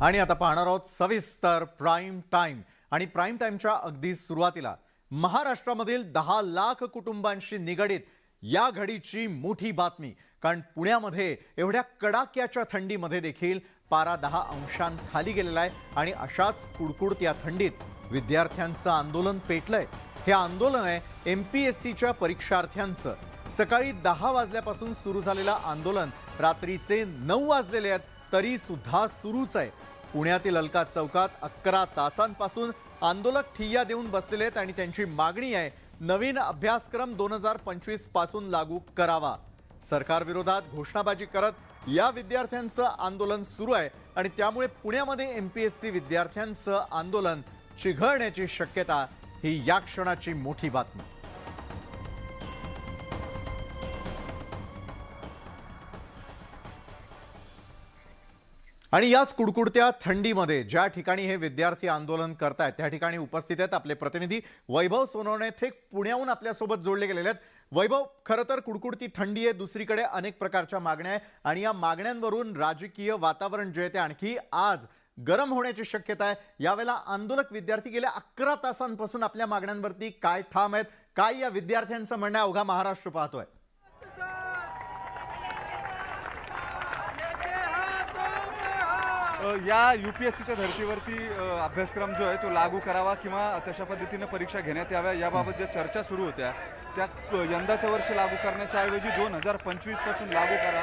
आणि आता पाहणार आहोत सविस्तर प्राईम टाइम। आणि प्राईम टाइमच्या अगदी सुरुवातीला महाराष्ट्रामधील 10 लाख कुटुंबांशी निगडीत या घडीची मोठी बातमी। कारण पुण्यामध्ये एवढ्या कडाक्याच्या थंडीमध्ये देखील पारा 10 अंशांखाली गेलेला आहे आणि अशाच कुडकुडत्या थंडीत विद्यार्थ्यांचं आंदोलन पेटलंय। हे आंदोलन आहे एमपीएससीच्या परीक्षार्थ्यांचं। सकाळी 10 वाजल्यापासून सुरू झालेलं आंदोलन रात्रीचे 9 वाजलेले आहेत तरी सुद्धा सुरूच आहे। पुण्यातील अलका चौकात 11 तासांपासून आंदोलक ठिय्या देऊन बसलेले आहेत आणि त्यांची मागणी आहे नवीन अभ्यासक्रम 2025 पासून लागू करावा। सरकार विरोधात घोषणाबाजी करत या विद्यार्थ्यांचं आंदोलन सुरू आहे आणि त्यामुळे पुण्यामध्ये एमपीएससी विद्यार्थ्यांचं आंदोलन चिघळण्याची शक्यता ही या क्षणाची मोठी बातमी। आणि याच कुडकुडत्या थंडीमध्ये ज्या ठिकाणी हे विद्यार्थी आंदोलन करतायत त्या ठिकाणी उपस्थित आहेत आपले प्रतिनिधी वैभव सोनवणे। थेट पुण्याहून आपल्यासोबत जोडले गेलेले आहेत। वैभव, खरं तर कुडकुडती थंडी आहे, दुसरीकडे अनेक प्रकारच्या मागण्या आहेत आणि या मागण्यांवरून राजकीय वातावरण जे आहे ते आणखी आज गरम होण्याची शक्यता आहे। यावेळेला आंदोलक विद्यार्थी गेल्या 11 तासांपासून आपल्या मागण्यांवरती काय ठाम आहेत, काय या विद्यार्थ्यांचं म्हणणं आहे, अवघा महाराष्ट्र पाहतोय। या यूपीएससीच्या धर्तीवरती अभ्यासक्रम जो आहे तो लागू करावा किंवा तशा पद्धतीने परीक्षा घेण्यात याव्या याबाबत ज्या चर्चा सुरू होत्या त्या यंदाच्या वर्षी लागू करण्याच्या ऐवजी 2025 पासून लागू करा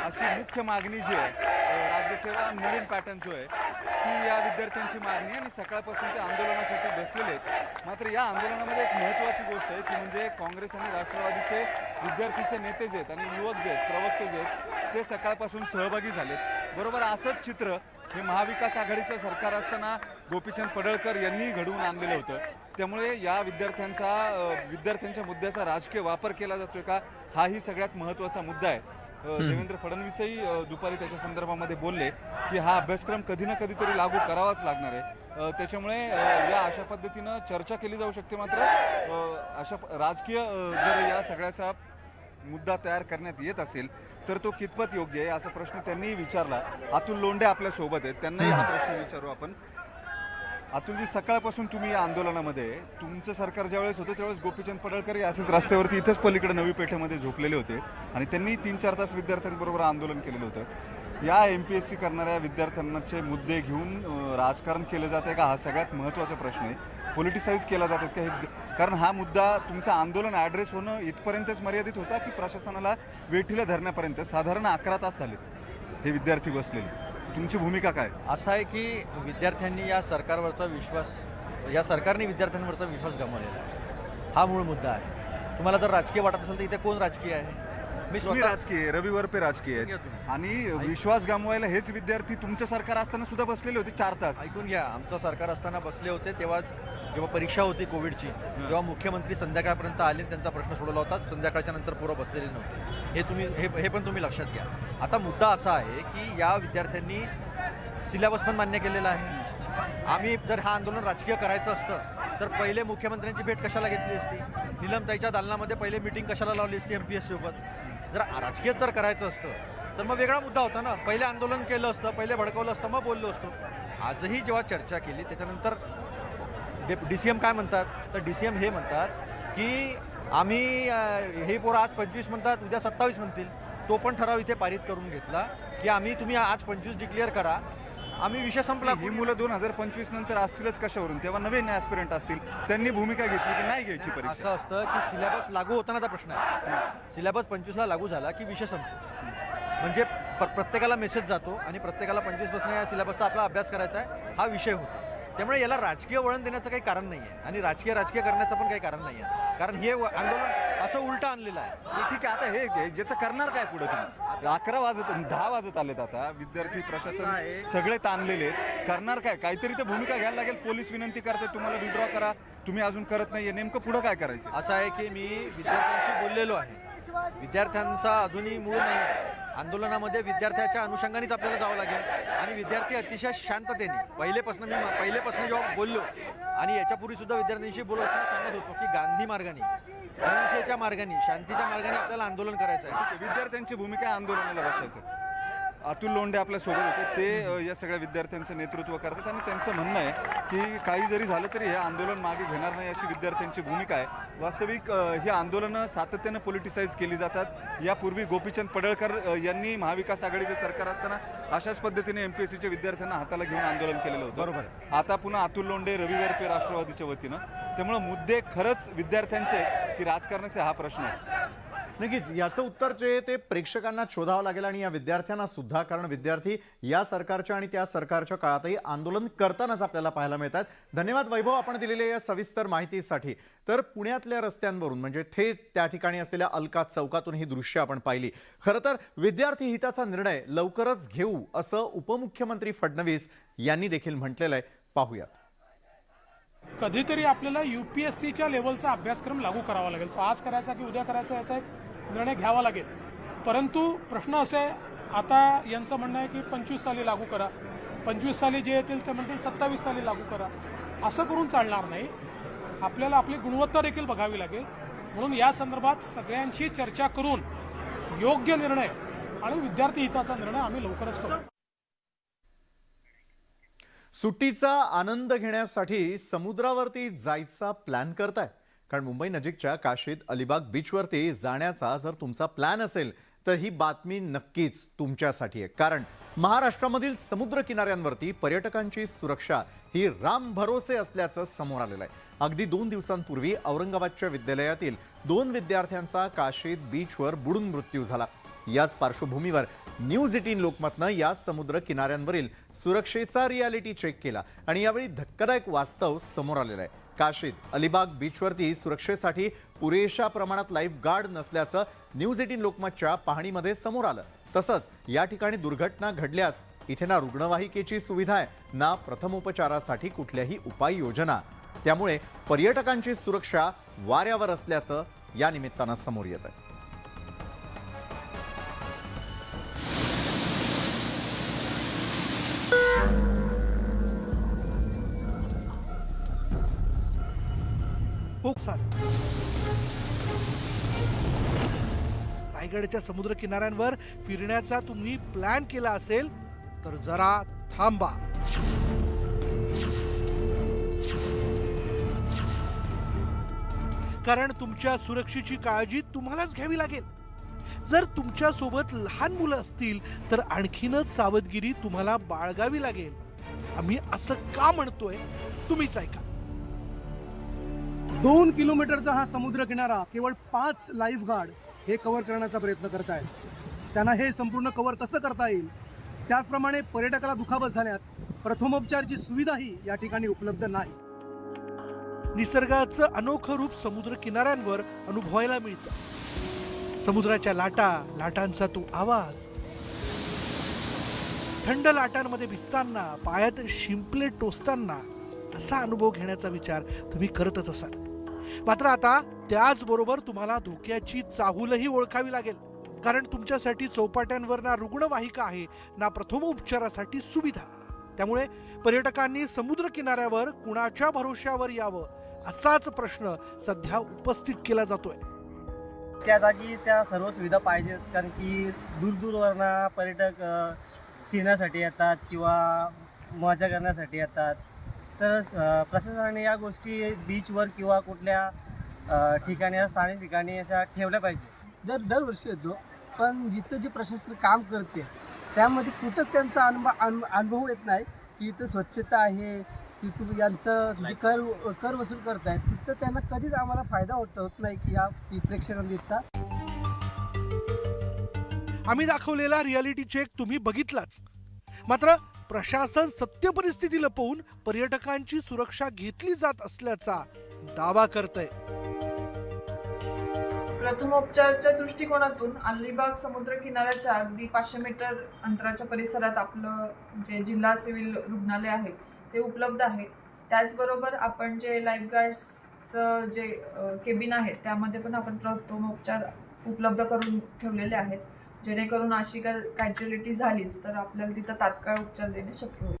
अशी मुख्य मागणी जी आहे। राज्यसेवा नवीन पॅटर्न जो आहे ती या विद्यार्थ्यांची मागणी आणि सकाळपासून ते आंदोलनासाठी बसलेले आहेत। मात्र या आंदोलनामध्ये एक महत्त्वाची गोष्ट आहे ती म्हणजे काँग्रेस आणि राष्ट्रवादीचे विद्यार्थीचे नेते जे आहेत आणि युवक जे आहेत, प्रवक्ते जे आहेत ते सकाळपासून सहभागी झालेत। बरोबर असंच चित्र हे महाविकास आघाडीचं सरकार असताना गोपीचंद पडळकर यांनी घडवून आणलेलं होतं। त्यामुळे या विद्यार्थ्यांच्या मुद्द्याचा राजकीय वापर केला जातोय का हाही सगळ्यात महत्त्वाचा मुद्दा आहे। देवेंद्र फडणवीसही दुपारी त्याच्या संदर्भामध्ये बोलले की हा अभ्यासक्रम कधी ना कधीतरी लागू करावाच लागणार आहे। त्याच्यामुळे या अशा पद्धतीनं चर्चा केली जाऊ शकते। मात्र अशा राजकीय जर या सगळ्याचा मुद्दा तयार करण्यात येत असेल तर तो कितपत योग्य आहे असा प्रश्न त्यांनी विचारला। अतुल लोंढे आपल्या सोबत आहेत, त्यांनाही हा प्रश्न विचारू आपण। अतुलजी, सकाळपासून तुम्ही या आंदोलनामध्ये तुमचं सरकार ज्यावेळेस होतं त्यावेळेस गोपीचंद पडळकर असेच रस्त्यावरती इथंच पलीकडे नवी पेठेमध्ये झोपलेले होते आणि त्यांनी 3-4 तास विद्यार्थ्यांबरोबर आंदोलन केलेलं होतं। या एमपीएससी करणाऱ्या विद्यार्थ्यांचे मुद्दे घेऊन राजकारण केलं जात आहे का हा सगळ्यात महत्त्वाचा प्रश्न आहे। पॉलिटिसाइज केला जात आहे का हे, कारण हा मुद्दा तुमचं आंदोलन ॲड्रेस होणं इथपर्यंतच मर्यादित होता की प्रशासनाला वेठीला धरण्यापर्यंत साधारण 11 तास झालेत हे विद्यार्थी बसलेले। तुमची भूमिका काय? असं आहे की विद्यार्थ्यांनी या सरकारवरचा विश्वास, या सरकारने विद्यार्थ्यांवरचा विश्वास गमावलेला आहे, हा मूळ मुद्दा आहे। तुम्हाला जर राजकीय वाटत असेल तर इथे कोण राजकीय आहे? मी स्वतः राजकीय, रवी वरपे राजकीय आहेत आणि विश्वास गमावायला हेच विद्यार्थी तुमचं सरकार असताना सुद्धा बसलेले होते 4 तास। ऐकून घ्या, आमचं सरकार असताना बसले होते तेव्हा जेव्हा परीक्षा होती कोविडची तेव्हा मुख्यमंत्री संध्याकाळपर्यंत आले, त्यांचा प्रश्न सोडवला होता, संध्याकाळच्या नंतर पोरं बसलेले नव्हते। हे पण तुम्ही लक्षात घ्या। आता मुद्दा असा आहे की या विद्यार्थ्यांनी सिलेबस पण मान्य केलेला आहे। आम्ही जर हा आंदोलन राजकीय करायचं असतं तर पहिले मुख्यमंत्र्यांची भेट कशाला घेतली असती, निलमताईच्या दालनामध्ये पहिले मीटिंग कशाला लावली असती एमपीएस सोबत? जर राजकीय जर करायचं असतं तर मग वेगळा मुद्दा होता ना, पहिले आंदोलन केलं असतं, पहिले भडकवलं असतं, मग बोललो असतो। आजही जेव्हा चर्चा केली त्याच्यानंतर DCM काय म्हणतात तर DCM हे म्हणतात की आम्ही हे पोरं आज 25 म्हणतात, उद्या 27 म्हणतील। तो पण ठराव इथे पारित करून घेतला की तुम्ही आज 25 डिक्लेअर करा, आम्ही विषय संपला। ही मुलं 2025 नंतर असतीलच कशावरून? तेव्हा नवीन ॲस्पिरंट असतील, त्यांनी भूमिका घेतली की नाही घ्यायची परीक्षा। असं असतं की सिलेबस लागू होतानाचा प्रश्न आहे। सिलेबस 25ला लागू झाला की विषय संपतो, म्हणजे प्रत्येकाला मेसेज जातो आणि प्रत्येकाला 25 पासून या सिलेबसचा आपला अभ्यास करायचा आहे हा विषय होतो। त्यामुळे याला राजकीय वळण देण्याचं काही कारण नाही आहे आणि राजकीय करण्याचं पण काही कारण नाही आहे, कारण हे आंदोलन असं उलटं आणलेलं आहे। ठीक आहे, आता हे ज्याचं करणार काय पुढे? तुम्ही 10 वाजत आलेत, आता विद्यार्थी प्रशासन सगळे ताणलेले आहेत, करणार काय? काहीतरी तर भूमिका घ्यायला लागेल। पोलीस विनंती करतात तुम्हाला विड्रॉ करा, तुम्ही अजून करत नाहीये, नेमकं पुढं काय करायचं? असं आहे की मी विद्यार्थ्यांशी बोललेलो आहे, विद्यार्थ्यांचा अजूनही मूळ नाही आहे। आंदोलनामध्ये विद्यार्थ्याच्या अनुषंगानेच आपल्याला जावं लागेल आणि विद्यार्थी अतिशय शांततेने पहिलेपासून जेव्हा बोललो आणि याच्यापूर्वी सुद्धा विद्यार्थ्यांशी बोलत असताना सांगत होतो की गांधी मार्गाने, अहिंसेच्या मार्गाने, शांतीच्या मार्गाने आपल्याला आंदोलन करायचं आहे। विद्यार्थ्यांची भूमिका आंदोलनाला बसायचं अतुल लोंढे आपल्या सोबत होते. ते या सगळ्या विद्यार्थ्यांचं नेतृत्व करतात आणि त्यांचं म्हणणं आहे की काही जरी झालं तरी हे आंदोलन मागे घेणार नाही अशी विद्यार्थ्यांची भूमिका आहे. वास्तविक ही आंदोलनं सातत्यानं पॉलिटिसाइज केली जातात. यापूर्वी गोपीचंद पडळकर यांनी महाविकास आघाडीचे सरकार असताना अशाच पद्धतीने MPSCच्या विद्यार्थ्यांना हाताला घेऊन आंदोलन केलेलं होतं. बरोबर. आता पुन्हा अतुल लोंढे, रवी वरपे राष्ट्रवादीच्या वतीनं. त्यामुळे मुद्दे खरंच विद्यार्थ्यांचे की राजकारणाचे हा प्रश्न आहे. नक्कीच याचं उत्तर जे ते प्रेक्षकांना शोधावं लागेल आणि या विद्यार्थ्यांना सुद्धा, कारण विद्यार्थी या सरकारच्या आणि त्या सरकारच्या काळातही आंदोलन करतानाच आपल्याला पाहायला मिळतात. धन्यवाद वैभव, आपण दिलेल्या या सविस्तर माहितीसाठी. तर पुण्यातल्या रस्त्यांवरून म्हणजे थेट त्या ठिकाणी असलेल्या अलका चौकातून ही दृश्य आपण पाहिली. खरं तर विद्यार्थी हिताचा निर्णय लवकरच घेऊ असं उपमुख्यमंत्री फडणवीस यांनी देखील म्हटलेलं आहे. पाहूयात. कधीतरी आपल्याला UPSCच्या लेवलचा अभ्यासक्रम लागू करावा लागेल. तो आज करायचा की उद्या करायचा याचा एक निर्णय घ्यावा लागेल. परंतु प्रश्न असा आहे, आता यांचं म्हणणं आहे की 25 साली लागू करा, 25 साली जे येतील ते म्हणतील 27 साली लागू करा. असं करून चालणार नाही. आपल्याला आपली गुणवत्ता देखील बघावी लागेल. म्हणून या संदर्भात सगळ्यांशी चर्चा करून योग्य निर्णय आणि विद्यार्थी हिताचा निर्णय आम्ही लवकरच करू. सुट्टीचा आनंद घेण्यासाठी समुद्रावरती जायचा प्लॅन करताय? कारण मुंबई नजीकच्या काशीत अलिबाग बीचवरती जाण्याचा जर तुमचा प्लॅन असेल तर ही बातमी नक्कीच तुमच्यासाठी आहे. कारण महाराष्ट्रामधील समुद्र किनाऱ्यांवरती पर्यटकांची सुरक्षा ही राम भरोसे असल्याचं समोर आलेलं आहे. अगदी 2 दिवसांपूर्वी औरंगाबादच्या विद्यालयातील 2 विद्यार्थ्यांचा काशीत बीचवर बुडून मृत्यू झाला. याच पार्श्वभूमीवर न्यूज 18 लोकमतनं या समुद्र किनाऱ्यांवरील सुरक्षेचा रियालिटी चेक केला आणि यावेळी धक्कादायक वास्तव समोर आलेलं आहे. काशीत अलिबाग बीचवरती सुरक्षेसाठी पुरेशा प्रमाणात लाईफगार्ड नसल्याचं न्यूज 18 लोकमतच्या पाहणीमध्ये समोर आलं. तसंच या ठिकाणी दुर्घटना घडल्यास इथे ना रुग्णवाहिकेची सुविधा आहे, ना प्रथमोपचारासाठी कुठल्याही उपाययोजना. त्यामुळे पर्यटकांची सुरक्षा वाऱ्यावर असल्याचं या निमित्तानं समोर येत आहे. रायगडच्या समुद्र किनाऱ्यांवर फिरण्याचा तुम्ही प्लॅन केला असेल तर जरा थांबा. कारण तुमच्या सुरक्षेची काळजी तुम्हालाच घ्यावी लागेल. जर तुमच्या सोबत लहान मुलं असतील तर आणखीनच सावधगिरी तुम्हाला बाळगावी लागेल. आम्ही असं का म्हणतोय तुम्हीच ऐका. 2 किलोमीटरचा हा समुद्र किनारा केवळ 5 लाईफगार्ड हे कव्हर करण्याचा प्रयत्न करतायत. त्यांना हे संपूर्ण कव्हर कसं करता येईल, त्याचप्रमाणे पर्यटकाला दुखापत झाल्यात प्रथमोपचारची सुविधाही या ठिकाणी उपलब्ध नाही. निसर्गाचं अनोखं रूप समुद्र किनाऱ्यांवर अनुभवायला मिळतं. समुद्राच्या लाटा, लाटांचा तो आवाज, थंड लाटांमध्ये भिजताना, पायात शिंपले टोचताना असा अनुभव घेण्याचा विचार तुम्ही करतच असाल. मात्र आता त्याचबरोबर तुम्हाला धोक्याची चाहूलही ओळखावी लागेल. कारण तुमच्यासाठी चौपाट्यांवर ना रुग्णवाहिका आहे, ना प्रथमोपचारासाठी सुविधा. त्यामुळे पर्यटकांनी समुद्र किनाऱ्यावर कुणाच्या भरोश्यावर यावं असाच प्रश्न सध्या उपस्थित केला जातोय. त्या जागी त्या सर्व सुविधा पाहिजेत. कारण की दूरवरनं पर्यटक फिरण्यासाठी येतात किंवा मजा करण्यासाठी येतात. तर प्रशासनाने या गोष्टी बीचवर किंवा कुठल्या ठिकाणी, स्थानिक ठिकाणी अशा ठेवल्या पाहिजे. दरवर्षी येतो, पण जिथं जे प्रशासन काम करते त्यामध्ये कुठंच त्यांचा अनुभव येत नाही की इथं स्वच्छता आहे, तिथं यांचं जे कर वसूल करतायत तिथं त्यांना कधीच आम्हाला फायदा होत नाही की या प्रेक्षकांचा. आम्ही दाखवलेला रियालिटी चेक तुम्ही बघितलाच. मात्र प्रशासन सत्य परिस्थिती लपवून पर्यटकांची सुरक्षा घेतली जात असल्याचा दावा करतंय. प्रथमोपचारच्या दृष्टिकोनातून अलिबाग समुद्र किनाऱ्याच्या अगदी 500 मीटर अंतराच्या परिसरात आपलं जे जिल्हा सिव्हिल रुग्णालय आहे ते उपलब्ध आहे. त्याचबरोबर आपण जे लाईफगार्ड्सचं जे केबिन आहे त्यामध्ये पण आपण प्रथमोपचार उपलब्ध करून ठेवलेले आहेत, जेणेकरून अशी कॅज्युअलिटी झालीच तर आपल्याला तिथं तात्काळ उपचार देणे शक्य होईल.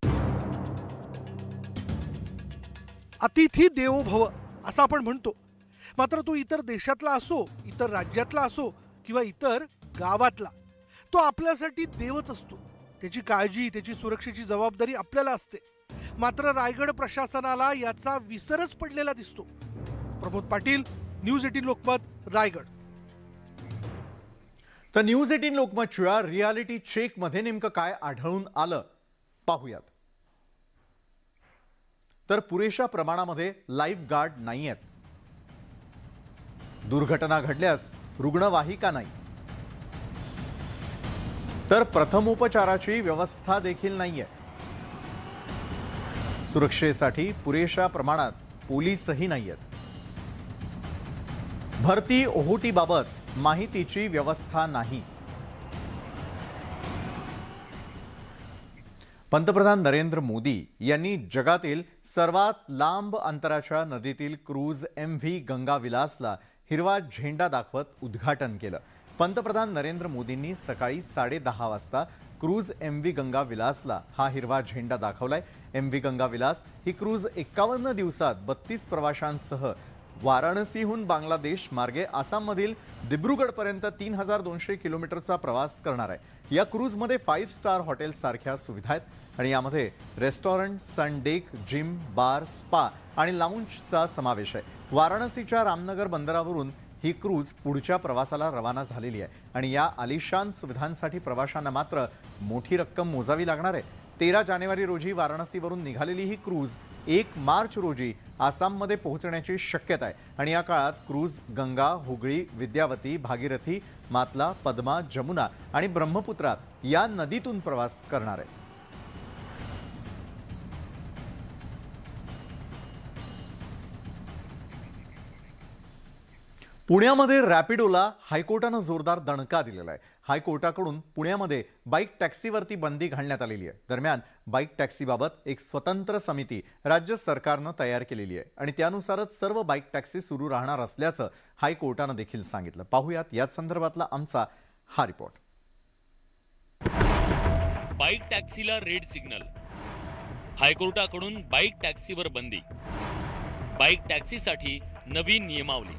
अतिथी देवो भव असं आपण म्हणतो. मात्र तो इतर देशातला असो, इतर राज्यातला असो किंवा इतर गावातला, तो आपल्यासाठी देवच असतो. त्याची काळजी, त्याची सुरक्षेची जबाबदारी आपल्याला असते. मात्र रायगड प्रशासनाला याचा विसरच पडलेला दिसतो. प्रमोद पाटील, न्यूज 18 लोकमत, रायगड. तर न्यूज 18 लोकमतच्या रियालिटी चेक मध्ये नेमकं काय आढळून आलं पाहूयात. तर पुरेशा प्रमाणामध्ये लाईफ गार्ड नाही आहेत. दुर्घटना घडल्यास रुग्णवाहिका नाही. तर प्रथमोपचाराची व्यवस्था देखील नाहीये. सुरक्षेसाठी पुरेशा प्रमाणात पोलीसही नाहीयेत. भरती ओहोटी बाबत माहितीची व्यवस्था नाही. पंतप्रधान नरेंद्र मोदी यांनी जगातील सर्वात लांब अंतराच्या नदीतील क्रूज MV गंगा विलासला हिरवा झेंडा दाखवत उद्घाटन केलं. पंतप्रधान नरेंद्र मोदींनी सकाळी 10:30 वाजता क्रूज MV गंगा विलासला हा हिरवा झेंडा दाखवलाय. MV गंगा विलास ही क्रूज 51 दिवसात 32 प्रवाशांसह वाराणसीहून बांगलादेश मार्गे आसाममधील दिब्रुगडपर्यंत 3200 किलोमीटरचा प्रवास करणार आहे. या क्रूजमध्ये 5 स्टार हॉटेल सारख्या सुविधा आहेत आणि यामध्ये रेस्टॉरंट, सनडेक, जिम, बार, स्पा आणि लाऊंजचा समावेश आहे. वाराणसीच्या रामनगर बंदरावरून ही क्रूज पुढच्या प्रवासाला रवाना झालेली आहे आणि या आलिशान सुविधांसाठी प्रवाशांना मात्र मोठी रक्कम मोजावी लागणार आहे. 13 जानेवारी रोजी वाराणसीवरून निघालेली ही क्रूज 1 मार्च रोजी आसाममध्ये पोहोचण्याची शक्यता आहे आणि या काळात क्रूज गंगा, हुगळी, विद्यावती, भागीरथी, मातला, पद्मा, जमुना आणि ब्रह्मपुत्रा या नदीतून प्रवास करणार आहे. पुण्यामध्ये रॅपिडोला हायकोर्टानं जोरदार दणका दिलेला आहे. हायकोर्टाकडून पुण्यामध्ये बाईक टॅक्सीवरती बंदी घालण्यात आलेली आहे. दरम्यान बाईक टॅक्सीबाबत एक स्वतंत्र समिती राज्य सरकारनं तयार केलेली आहे आणि त्यानुसारच सर्व बाईक टॅक्सी सुरू राहणार असल्याचं हायकोर्टानं देखील सांगितलं. पाहूयात याच संदर्भातला आमचा हा रिपोर्ट. बाईक टॅक्सीला रेड सिग्नल, हायकोर्टाकडून बाईक टॅक्सीवर बंदी, बाईक टॅक्सीसाठी नवीन नियमावली.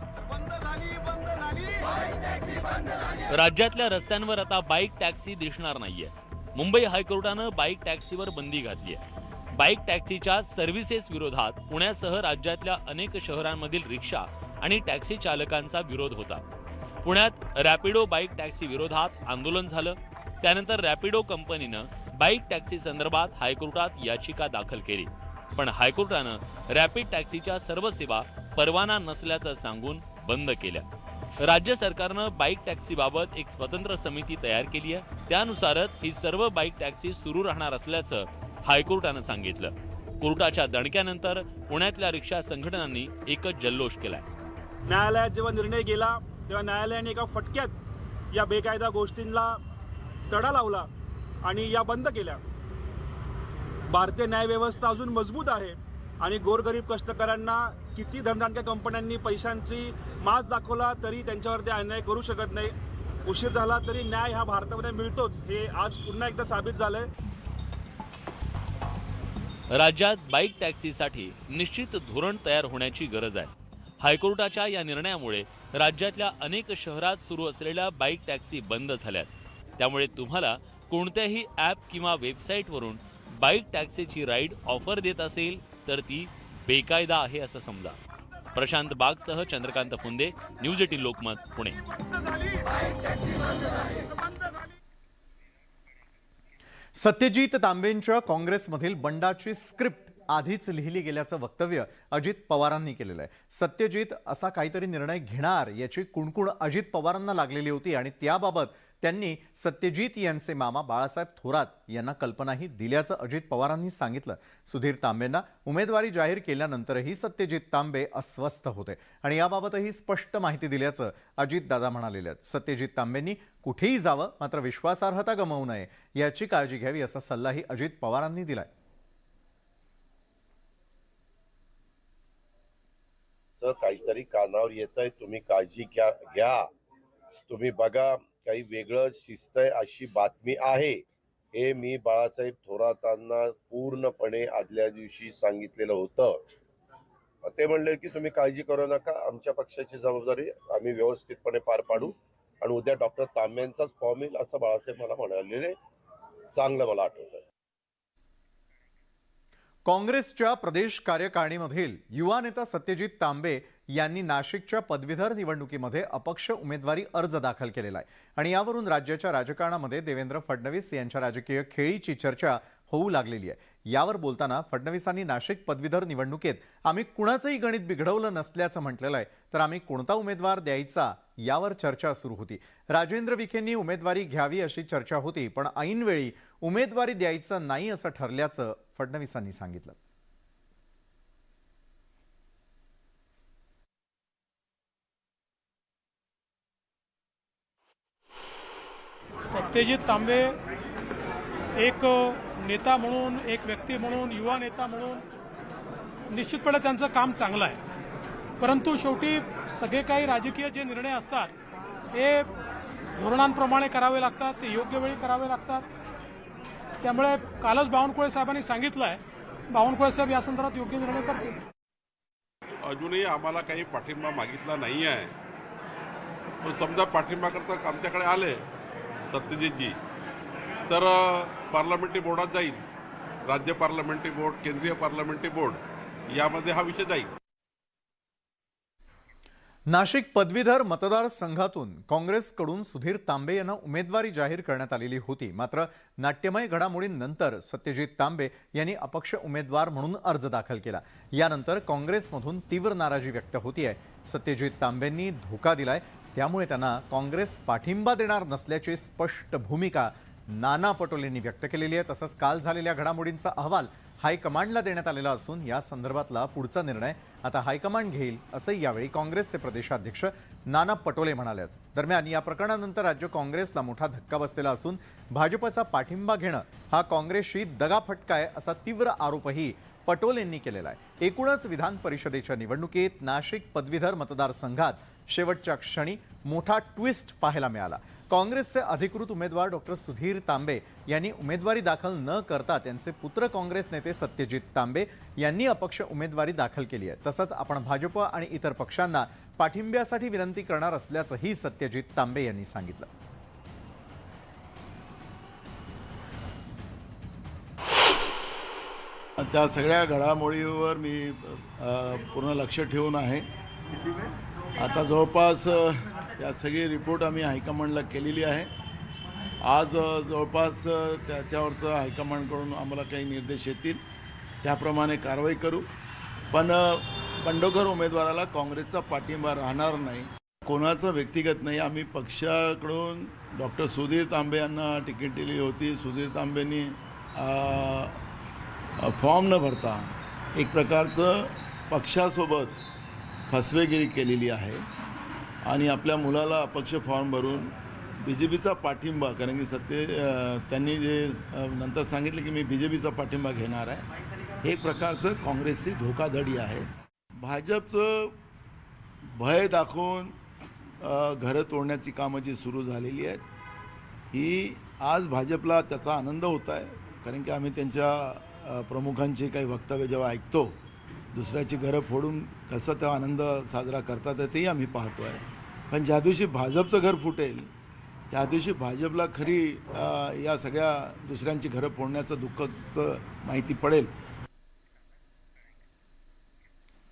राज्यातल्या रस्त्यांवर आता बाईक टॅक्सी दिसणार नाहीये. मुंबई हायकोर्टानं बाईक टॅक्सीवर बंदी घातली आहे. बाईक टॅक्सीच्या सर्व्हिसेस विरोधात पुण्यासह राज्यातल्या अनेक शहरांमधील रिक्षा आणि टॅक्सी चालकांचा विरोध होता. पुण्यात रॅपिडो बाईक टॅक्सी विरोधात आंदोलन झालं. त्यानंतर रॅपिडो कंपनीनं बाईक टॅक्सी संदर्भात हायकोर्टात याचिका दाखल केली. पण हायकोर्टानं रॅपिड टॅक्सीच्या सर्व सेवा परवाना नसल्याचं सांगून बंद केल्या. राज्य सरकारनं बाईक टॅक्सीबाबत एक स्वतंत्र समिती तयार केली आहे. त्यानुसारच ही सर्व बाईक टॅक्सी सुरू राहणार असल्याचं हायकोर्टानं सांगितलं. कोर्टाच्या दणक्यानंतर पुण्यातल्या रिक्षा संघटनांनी एकच जल्लोष केलाय. न्यायालयात जेव्हा निर्णय गेला तेव्हा न्यायालयाने एका फटक्यात या बेकायदा गोष्टींना तडा लावला आणि या बंद केल्या. भारतीय न्यायव्यवस्था अजून मजबूत आहे आणि गोरगरीब कष्टकऱ्यांना किती धनदानक्या कंपन्यांनी पैशांची माज दाखवला तरी त्यांच्यावर ते अन्याय करू शकत नाही. उशीर झाला तरी न्याय हा भारतामध्ये मिळतोच, हे आज पुन्हा एकदा साबित झालंय. राज्यात बाईक टॅक्सीसाठी निश्चित धोरण तयार होण्याची गरज आहे. हायकोर्टाच्या या निर्णयामुळे राज्यातल्या अनेक शहरात सुरू असलेल्या बाईक टॅक्सी बंद झाल्यात. त्यामुळे तुम्हाला कोणत्याही ॲप किंवा वेबसाईटवरून बाईक टॅक्सीची राईड ऑफर देत असेल तर ती बेकायदा आहे असं समजा. प्रशांत बागसह चंद्रकांत फुंदे, न्यूज 18 लोकमत, पुणे. सत्यजित तांबेंच्या काँग्रेसमधील बंडाची स्क्रिप्ट आधीच लिहिली गेल्याचं वक्तव्य अजित पवारांनी केलेलं आहे. सत्यजित असा काहीतरी निर्णय घेणार याची कुणकुण अजित पवारांना लागलेली होती आणि त्याबाबत त्यांनी सत्यजित यांचे मामा बाळासाहेब थोरात यांना कल्पनाही दिल्याचं अजित पवारांनी सांगितलं. सुधीर तांबेंना उमेदवारी जाहीर केल्यानंतरही सत्यजित तांबे अस्वस्थ होते आणि याबाबतही स्पष्ट माहिती दिल्याचं अजितदादा म्हणालेले आहेत. सत्यजित तांबेंनी कुठेही जावं, मात्र विश्वासार्हता गमावू नये याची काळजी घ्यावी असा सल्लाही अजित पवारांनी दिलाय. काहीतरी कानावर येतंय, तुम्ही काळजी घ्या. तुम्ही बघा, काही वेगळं शिस्तय अशी बातमी आहे. हे मी बाळासाहेब थोरातांना पूर्णपणे आदल्या दिवशी सांगितलेलं होतं. ते म्हणले की तुम्ही काळजी करू नका, आमच्या पक्षाची जबाबदारी आम्ही व्यवस्थितपणे पार पाडू आणि उद्या डॉक्टर तांबेंचाच फॉर्म येईल असं बाळासाहेब मला म्हणालेले. चांगलं मला आठवतं. काँग्रेसच्या प्रदेश कार्यकारिणीमधील युवा नेता सत्यजित तांबे यांनी नाशिकच्या पदवीधर निवडणुकीमध्ये अपक्ष उमेदवारी अर्ज दाखल केलेला आहे आणि यावरून राज्याच्या राजकारणामध्ये देवेंद्र फडणवीस यांच्या राजकीय खेळीची चर्चा होऊ लागलेली आहे. यावर बोलताना फडणवीसांनी नाशिक पदवीधर निवडणुकीत आम्ही कुणाचंही गणित बिघडवलं नसल्याचं म्हटलेलं आहे, तर आम्ही कोणता उमेदवार द्यायचा यावर चर्चा सुरू होती. राजेंद्र विखेंनी उमेदवारी घ्यावी अशी चर्चा होती, पण ऐनवेळी उमेदवारी द्यायचं नाही असं ठरल्याचं फडणवीसांनी सांगितलं. सत्यजित तांबे एक नेता म्हणून, एक व्यक्ती म्हणून, युवा नेता म्हणून निश्चितपणे त्यांचं काम चांगलं आहे. परंतु शेवटी सगळे काही राजकीय जे निर्णय असतात हे धोरणांप्रमाणे करावे लागतात, ते योग्य वेळी करावे लागतात. त्यामुळे कालच बावनकुळे साहेबांनी सांगितलं आहे, बावनकुळे साहेब या संदर्भात योग्य निर्णय करतील. अजूनही आम्हाला काही पाठिंबा मागितला नाही आहे. पण समजा पाठिंबा करता आमच्याकडे आले सत्यजितजी तर पार्लमेंटरी बोर्डात जाईल, राज्य पार्लमेंटरी बोर्ड, केंद्रीय पार्लमेंटरी बोर्ड यामध्ये हा विषय जाईल. नाशिक पदवीधर मतदारसंघातून काँग्रेसकडून सुधीर तांबे यांना उमेदवारी जाहीर करण्यात आलेली होती. मात्र नाट्यमय घडामोडींनंतर सत्यजित तांबे यांनी अपक्ष उमेदवार म्हणून अर्ज दाखल केला. यानंतर काँग्रेसमधून तीव्र नाराजी व्यक्त होती आहे. सत्यजित तांबेंनी धोका दिलाय, त्यामुळे त्यांना काँग्रेस पाठिंबा देणार नसल्याची स्पष्ट भूमिका नाना पटोलेंनी व्यक्त केलेली आहे. तसंच काल झालेल्या घडामोडींचा अहवाल हायकमांडला देण्यात आलेला असून या संदर्भातला पुढचा निर्णय आता हायकमांड घेईल, असंही यावेळी काँग्रेसचे प्रदेशाध्यक्ष नाना पटोले म्हणाले. दरम्यान या प्रकरणानंतर राज्य काँग्रेसला मोठा धक्का बसलेला असून भाजपचा पाठिंबा घेणं हा काँग्रेसशी दगाफटका आहे असा तीव्र आरोपही पटोलेंनी केलेला आहे. एकूणच विधान परिषदेच्या निवडणुकीत नाशिक पदवीधर मतदारसंघात शेवटच्या क्षणी मोठा ट्विस्ट पाहायला मिळाला. काँग्रेसचे अधिकृत उमेदवार डॉक्टर सुधीर तांबे यांनी उमेदवारी दाखल न करता त्यांचे पुत्र काँग्रेस नेते सत्यजित तांबे यांनी अपक्ष उमेदवारी दाखल केली आहे. तसंच आपण भाजप आणि इतर पक्षांना पाठिंब्यासाठी विनंती करणार असल्याचंही सत्यजित तांबे यांनी सांगितलं. त्या सगळ्या घडामोडीवर मी पूर्ण लक्ष ठेवून आहे. आता जवळपास त्या सगळी रिपोर्ट आम्ही हायकमांडला केलेली आहे. आज जवळपास त्याच्यावरचं हायकमांडकडून आम्हाला काही निर्देश येतील, त्याप्रमाणे कारवाई करू. पण बंडखोर उमेदवाराला काँग्रेसचा पाठिंबा राहणार नाही, कोणाचं व्यक्तिगत नाही. आम्ही पक्षाकडून डॉक्टर सुधीर तांबे यांना तिकीट दिली होती. सुधीर तांबेंनी फॉर्म न भरता एक प्रकारचं पक्षासोबत फसवेगिरी केलेली आहे आणि आपल्या मुलाला अपक्ष फॉर्म भरून BJPचा पाठिंबा, कारण की त्यांनी जे नंतर सांगितलं की मी BJPचा पाठिंबा घेणार आहे, हे प्रकारचं काँग्रेसची धोकाधडी आहे. भाजपचं भय दाखवून घरं तोडण्याची कामं जी सुरू झालेली आहेत, ही आज भाजपला त्याचा आनंद होत आहे. कारण की आम्ही त्यांच्या प्रमुखांचे काही वक्तव्य जेव्हा ऐकतो, दुसऱ्याची घरं फोडून कसं त्या आनंद साजरा करतात तेही आम्ही पाहतो आहे. पण ज्या दिवशी भाजपचं घर फुटेल त्या दिवशी भाजपला खरी या सगळ्या दुसऱ्यांची घरं फोडण्याचं दुःखाचं माहिती पडेल.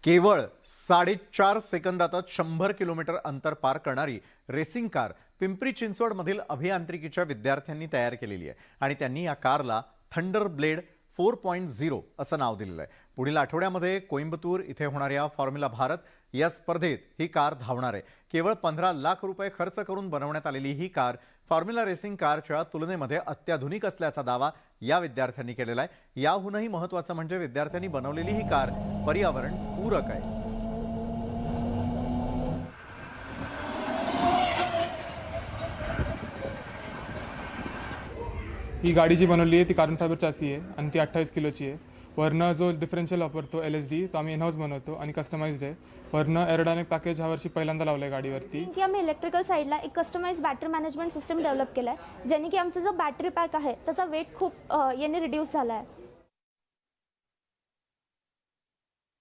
केवळ 4.5 सेकंदातच 100 किलोमीटर अंतर पार करणारी रेसिंग कार पिंपरी चिंचवडमधील अभियांत्रिकीच्या विद्यार्थ्यांनी तयार केलेली आहे आणि त्यांनी या कारला थंडर ब्लेड 4.0 असं नाव दिलेलं आहे. पुढील आठवड्यामध्ये कोइंबतूर इथे होणाऱ्या फॉर्म्युला भारत या स्पर्धेत ही कार धावणार आहे. केवळ 15 लाख रुपये खर्च करून बनवण्यात आलेली ही कार फॉर्म्युला रेसिंग कारच्या तुलनेमध्ये अत्याधुनिक असल्याचा दावा या विद्यार्थ्यांनी केलेला आहे. याहूनही महत्त्वाचं म्हणजे विद्यार्थ्यांनी बनवलेली ही कार पर्यावरण पूरक आहे. ही गाडी जी बनवली आहे ती कार्बन फायबर चासी आहे आणि ती 28 किलोची आहे. वरनं जो डिफरन्शियल वापरतो LSD तो आम्ही इनहाऊस बनवतो आणि कस्टमाइज्ड आहे. वरनं एरोडायनामिक पॅकेज ह्या वर्षी पहिल्यांदा लावलं आहे गाडीवरती. की आम्ही इलेक्ट्रिकल साईडला एक customise battery management system develop केला आहे, ज्याने की आमचा जो बॅटरी पॅक आहे त्याचा वेट खूप याने रिड्यूस झाला आहे.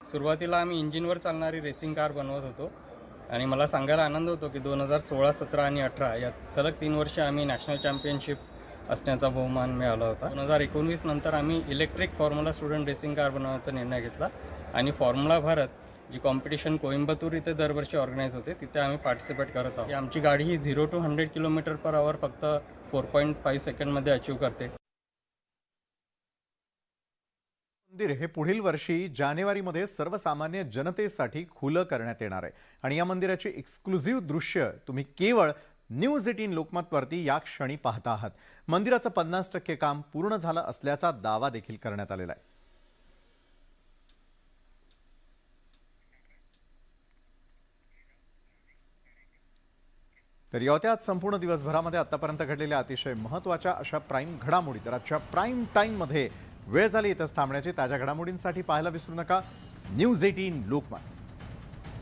सुरुवातीला आम्ही इंजिनवर चालणारी रेसिंग कार बनवत होतो आणि मला सांगायला आनंद होतो की 2016, 17 आणि 18 या सलग 3 वर्ष आम्ही नॅशनल चॅम्पियनशिप असण्याचा बहुमान मिळाला होता. 2019 नंतर आम्ही electric formula student racing car बनवण्याचा निर्णय घेतला आणि फॉर्म्युला भारत जी कॉम्पिटिशन कोइंबतूर इथे दरवर्षी ऑर्गनाईज होते तिथे आम्ही पार्टिसिपेट करत आहोत. आमची गाडी ही 0 to 100 km/h फक्त 4.5 सेकंडमध्ये अचीव करते. मंदिर हे पुढील वर्षी जानेवारीमध्ये सर्वसामान्य जनतेसाठी खुलं करण्यात येणार आहे आणि या मंदिराची एक्सक्लुझिव्ह दृश्य तुम्ही केवळ न्यूज 18 लोकमतवरती या क्षणी पाहता आहात. मंदिराचं 50% काम पूर्ण झालं असल्याचा दावा देखील करण्यात आलेला आहे. तर येत्याच संपूर्ण दिवसभरामध्ये आतापर्यंत घडलेल्या अतिशय महत्त्वाच्या अशा प्राईम घडामोडी तर आजच्या प्राईम टाईममध्ये वेळ झाली इथंच थांबण्याची. ताज्या घडामोडींसाठी पाहायला विसरू नका न्यूज 18 लोकमत.